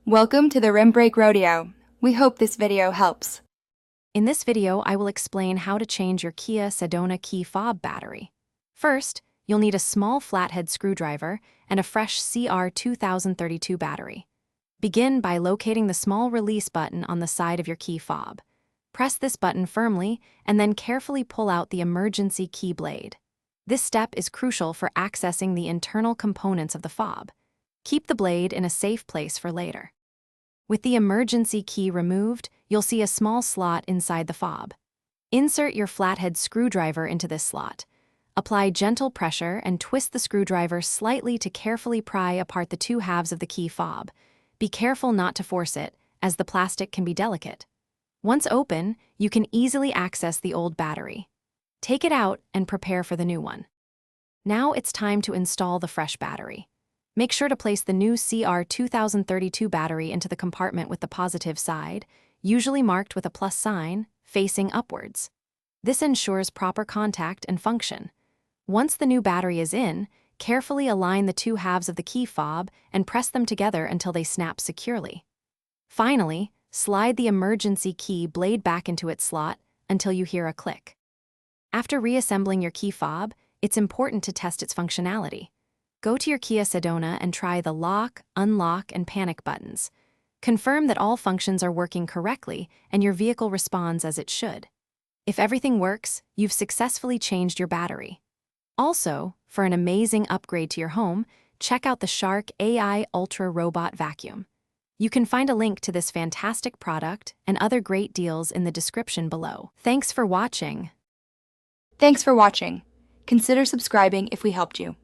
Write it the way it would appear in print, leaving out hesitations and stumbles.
Welcome to the Rim Break Rodeo. We hope this video helps. In this video, I will explain how to change your Kia Sedona key fob battery. First, you'll need a small flathead screwdriver and a fresh CR2032 battery. Begin by locating the small release button on the side of your key fob. Press this button firmly and then carefully pull out the emergency key blade. This step is crucial for accessing the internal components of the fob. Keep the blade in a safe place for later. With the emergency key removed, you'll see a small slot inside the fob. Insert your flathead screwdriver into this slot. Apply gentle pressure and twist the screwdriver slightly to carefully pry apart the two halves of the key fob. Be careful not to force it, as the plastic can be delicate. Once open, you can easily access the old battery. Take it out and prepare for the new one. Now it's time to install the fresh battery. Make sure to place the new CR2032 battery into the compartment with the positive side, usually marked with a plus sign, facing upwards. This ensures proper contact and function. Once the new battery is in, carefully align the two halves of the key fob and press them together until they snap securely. Finally, slide the emergency key blade back into its slot until you hear a click. After reassembling your key fob, it's important to test its functionality. Go to your Kia Sedona and try the lock, unlock, and panic buttons. Confirm that all functions are working correctly and your vehicle responds as it should. If everything works, you've successfully changed your battery. Also, for an amazing upgrade to your home, check out the Shark AI Ultra Robot Vacuum. You can find a link to this fantastic product and other great deals in the description below. Thanks for watching. Thanks for watching. Consider subscribing if we helped you.